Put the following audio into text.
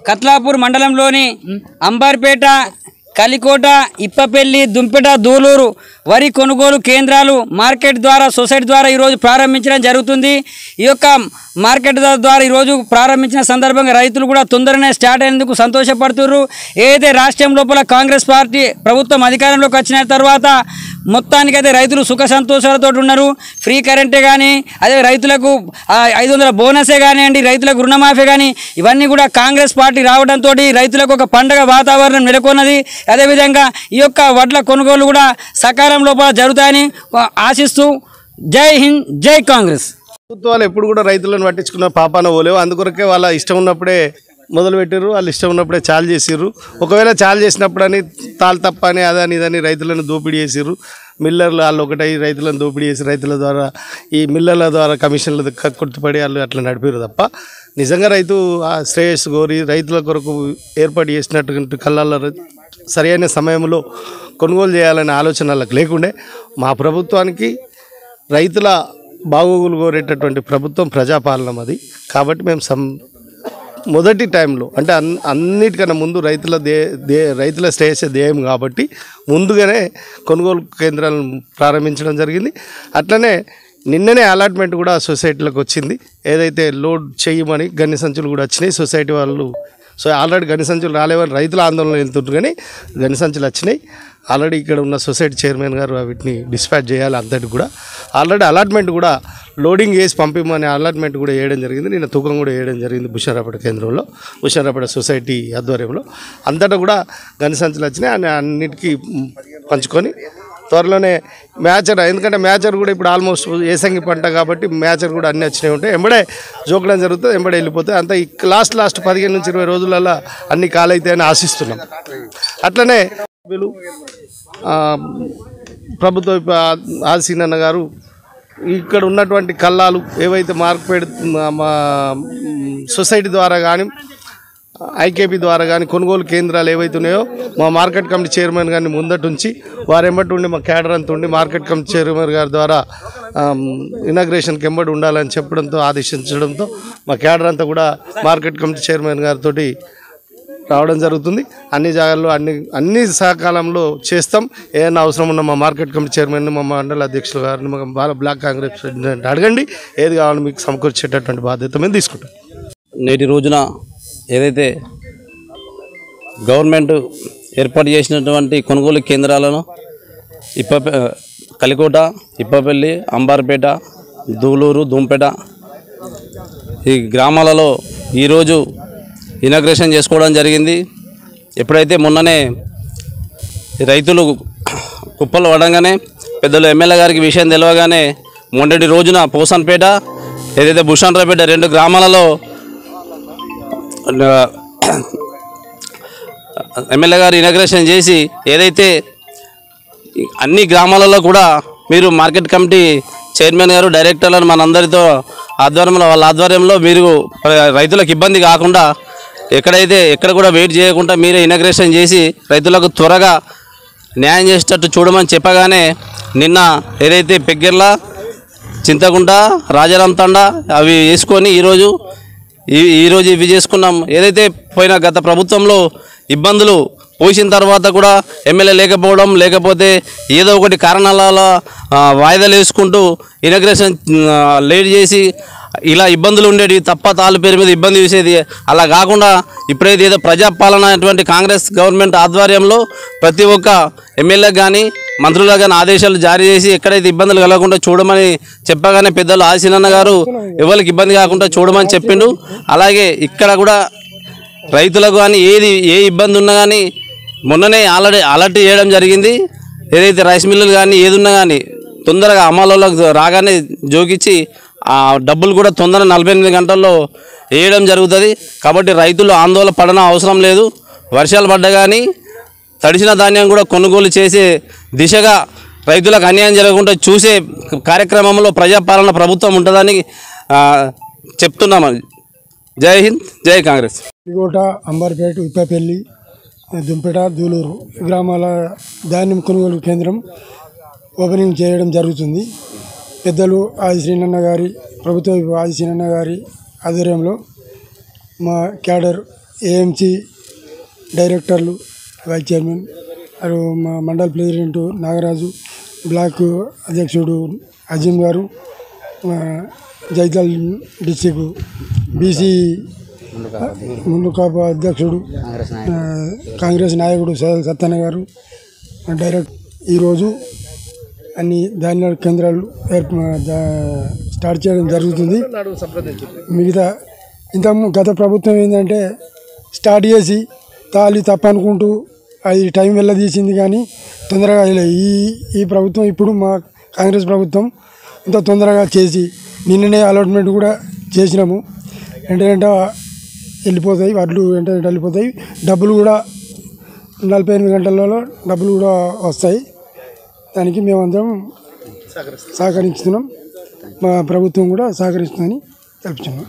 కత్లాపూర్ మండలంలోని అంబర్పేట, కలికోట, ఇప్పపల్లి, దుంపెట, దూలూరు వరి కొనుగోలు కేంద్రాలు మార్కెట్ ద్వారా సొసైటీ ద్వారా ఈరోజు ప్రారంభించడం జరుగుతుంది. ఈ యొక్క మార్కెట్ ద్వారా ఈరోజు ప్రారంభించిన సందర్భంగా రైతులు కూడా తొందరనే స్టార్ట్ అయినందుకు సంతోషపడుతున్నారు. ఏదైతే రాష్ట్రం లోపల కాంగ్రెస్ పార్టీ ప్రభుత్వం అధికారంలోకి వచ్చిన తర్వాత మొత్తానికైతే రైతులు సుఖ సంతోషాలతో ఉన్నారు. ఫ్రీ కరెంటే కానీ, అదే రైతులకు 500 బోనసే కానివ్వండి, రైతులకు రుణమాఫీ కానీ, ఇవన్నీ కూడా కాంగ్రెస్ పార్టీ రావడంతో రైతులకు ఒక పండగ వాతావరణం నెలకొన్నది. అదేవిధంగా ఈ యొక్క వడ్ల కొనుగోలు కూడా సకాలం లోపల జరుగుతాయని ఆశిస్తూ జై హింద్, జై కాంగ్రెస్. ప్రభుత్వాలు ఎప్పుడు కూడా రైతులను పట్టించుకున్న పాపాన పోలేవు. అందుకొరకే వాళ్ళ ఇష్టం ఉన్నప్పుడే మొదలుపెట్టారు, వాళ్ళు ఇష్టం ఉన్నప్పుడే చాలు చేసిర్రు. ఒకవేళ చాలు చేసినప్పుడని తాళ్ళు తప్ప అని అదని ఇదని రైతులను దోపిడీ చేసిర్రు. మిల్లర్లు వాళ్ళు ఒకటై రైతులను దోపిడీ చేసి రైతుల ద్వారా ఈ మిల్లర్ల ద్వారా కమిషన్లు కొట్టుపడి వాళ్ళు అట్లా నడిపారు తప్ప నిజంగా రైతు శ్రేయస్సు కోరి రైతుల కొరకు ఏర్పాటు చేసినటువంటి కళ్ళల్లో సరైన సమయంలో కొనుగోలు చేయాలనే ఆలోచన వాళ్ళకి లేకుండే మా ప్రభుత్వానికి రైతుల బాగోగులు కోరేటటువంటి ప్రభుత్వం ప్రజాపాలన అది. కాబట్టి మేము మొదటి టైంలో అంటే అన్నిటికన్నా ముందు రైతుల శ్రేయస్సు ధ్యేయం కాబట్టి ముందుగానే కొనుగోలు కేంద్రాలను ప్రారంభించడం జరిగింది. అట్లనే నిన్ననే అలాట్మెంట్ కూడా సొసైటీలకు వచ్చింది. ఏదైతే లోడ్ చేయమని గన్ని సంచులు కూడా వచ్చినాయి సొసైటీ వాళ్ళు. సో ఆల్రెడీ గన్ని సంచులు రాలేవని రైతుల ఆందోళన వెళ్తుంటారు, కానీ గన్ని సంచులు వచ్చినాయి. ఆల్రెడీ ఇక్కడ ఉన్న సొసైటీ చైర్మన్ గారు వీటిని డిస్పాచ్ చేయాలి. అంతటి కూడా ఆల్రెడీ అలాట్మెంట్ కూడా లోడింగ్ వేసి పంపిమని అలాట్మెంట్ కూడా వేయడం జరిగింది. నిన్న తూకం కూడా వేయడం జరిగింది భూషణరాపేట కేంద్రంలో, భూషణరాపేట సొసైటీ ఆధ్వర్యంలో. అంతటా కూడా గన్ని సంచులు వచ్చినాయి. అన్నిటికీ పంచుకొని త్వరలోనే మ్యాచర్, ఎందుకంటే మ్యాచర్ కూడా ఇప్పుడు ఆల్మోస్ట్ ఏసంగి పంట కాబట్టి మ్యాచర్ కూడా అన్నీ వచ్చినాయి ఉంటాయి. ఎంబడే జోకడం జరుగుతుంది, ఎంబడే వెళ్ళిపోతాయి. అంతా లాస్ట్ 15 నుంచి 20 రోజులలో అన్ని కాలైతాయని ఆశిస్తున్నాం. అట్లనే ప్రభుత్వ ఆదిశీనన్న గారు ఇక్కడ ఉన్నటువంటి కల్లాలు ఏవైతే మార్కెట్ సొసైటీ ద్వారా కానీ ఐకేపీ ద్వారా కానీ కొనుగోలు కేంద్రాలు ఏవైతే ఉన్నాయో మా మార్కెట్ కమిటీ చైర్మన్ గారిని ముందటుంచి వారెంబటి ఉండి మా క్యాడర్ అంతా ఉండి మార్కెట్ కమిటీ చైర్మన్ గారి ద్వారా ఇనాగ్రేషన్కి ఎంబడి ఉండాలని చెప్పడంతో ఆదేశించడంతో మా క్యాడర్ అంతా కూడా మార్కెట్ కమిటీ చైర్మన్ గారితో రావడం జరుగుతుంది. అన్ని జాగాల్లో అన్ని సకాలంలో చేస్తాం. ఏదైనా అవసరం ఉన్న మా మార్కెట్ కమిటీ చైర్మన్, మా మండల అధ్యక్షులు గారిని, మా బ్లాక్ కాంగ్రెస్ ప్రెసిడెంట్ అడగండి, ఏది కావాలో మీకు సమకూర్చేటటువంటి బాధ్యత మేము తీసుకుంటాం. నేటి రోజున ఏదైతే గవర్నమెంట్ ఏర్పాటు చేసినటువంటి కొనుగోలు కేంద్రాలను కలికోట, ఇప్పపల్లి, అంబార్పేట, దూలూరు, దుంపేట ఈ గ్రామాలలో ఈరోజు ఇనాగ్రేషన్ చేసుకోవడం జరిగింది. ఎప్పుడైతే మొన్ననే రైతులు కుప్పలు పడంగానే పెద్దలు ఎమ్మెల్యే గారికి విషయం తెలియగానే మొన్నటి రోజున పోసన్పేట, ఏదైతే భూషణరాపేట 2 గ్రామాలలో ఎమ్మెల్యే గారు ఇనాగ్రేషన్ చేసి ఏదైతే అన్ని గ్రామాలలో కూడా మీరు మార్కెట్ కమిటీ చైర్మన్ గారు, డైరెక్టర్లను మనందరితో వాళ్ళ ఆధ్వర్యంలో మీరు రైతులకు ఇబ్బంది కాకుండా ఎక్కడ కూడా వెయిట్ చేయకుండా మీరే ఇనాగ్రేషన్ చేసి రైతులకు త్వరగా న్యాయం చేసేటట్టు చూడమని చెప్పగానే నిన్న ఏదైతే పెగ్గెర్ల, చింతకుంట, రాజారాం తండా అవి వేసుకొని ఈరోజు ఇవి చేసుకున్నాం. ఏదైతే గత ప్రభుత్వంలో ఇబ్బందులు పోసిన తర్వాత కూడా ఎమ్మెల్యే లేకపోవడం, లేకపోతే ఏదో ఒకటి కారణాల వాయిదాలు వేసుకుంటూ ఇనాగ్రేషన్ లేట్ చేసి ఇలా ఇబ్బందులు ఉండేవి తప్ప తాళ్ళ పేరు మీద ఇబ్బంది వేసేది. అలా కాకుండా ఇప్పుడైతే ఏదో ప్రజాపాలన అనేటువంటి కాంగ్రెస్ గవర్నమెంట్ ఆధ్వర్యంలో ప్రతి ఒక్క ఎమ్మెల్యేకి కానీ మంత్రులకు కానీ ఆదేశాలు జారీ చేసి ఎక్కడైతే ఇబ్బందులు కలగకుండా చూడమని చెప్పగానే పెద్దలు ఆదిశీనన్న గారు ఎవరికి ఇబ్బంది కాకుండా చూడమని చెప్పిండు. అలాగే ఇక్కడ కూడా రైతులకు కానీ ఏ ఇబ్బంది ఉన్నా కానీ మొన్ననే అలర్ట్ చేయడం జరిగింది. ఏదైతే రైస్ మిల్లులు కానీ ఏది ఉన్నా కానీ తొందరగా అమలులోకి రాగానే జోకిచ్చి ఆ డబ్బులు కూడా తొందరగా 48 గంటల్లో వేయడం జరుగుతుంది. కాబట్టి రైతులు ఆందోళన పడన అవసరం లేదు. వర్షాలు పడ్డా కానీ తడిసిన ధాన్యం కూడా కొనుగోలు చేసే దిశగా రైతులకు అన్యాయం జరగకుండా చూసే కార్యక్రమంలో ప్రజాపాలన ప్రభుత్వం ఉంటుందని చెప్తున్నామని. జై హింద్, జై కాంగ్రెస్. కలికోట, అంబర్పేట, ఇప్పపల్లి, దుంపేట దూలూరు గ్రామాల ధాన్యం కొనుగోలు కేంద్రం ఓపెనింగ్ చేయడం జరుగుతుంది. పెద్దలు ఆది శ్రీనన్న గారి ప్రభుత్వ ఆది శ్రీనన్న గారి ఆధ్వర్యంలో మా క్యాడర్ ఏఎంసీ డైరెక్టర్లు వైస్ చైర్మన్ మా మండల ప్రెసిడెంట్ నాగరాజు, బ్లాక్ అధ్యక్షుడు అజీం గారు, జైతల్ డిస్టిక్ బీసీ ముందు కాపు అధ్యక్షుడు కాంగ్రెస్ నాయకుడు సత్తన్న గారు డైరెక్ట్ ఈరోజు అన్ని ధాన్య కేంద్రాలు స్టార్ట్ చేయడం జరుగుతుంది. మిగతా గత ప్రభుత్వం ఏంటంటే స్టార్ట్ చేసి తాళి తప్పనుకుంటూ అది టైం వెళ్ళదీసింది, కానీ తొందరగా ఈ ప్రభుత్వం ఇప్పుడు మా కాంగ్రెస్ ప్రభుత్వం ఇంత తొందరగా చేసి నిన్ననే అలాట్మెంట్ కూడా చేసినాము. వెంటనే వెళ్ళిపోతాయి వడ్లు, వెంటనే వెళ్ళిపోతాయి. డబ్బులు కూడా 48 గంటలలో డబ్బులు కూడా వస్తాయి. దానికి మేమందరం సహకరిస్తున్నాం. మా ప్రభుత్వం కూడా సహకరిస్తుందని తెలుపుతున్నాం.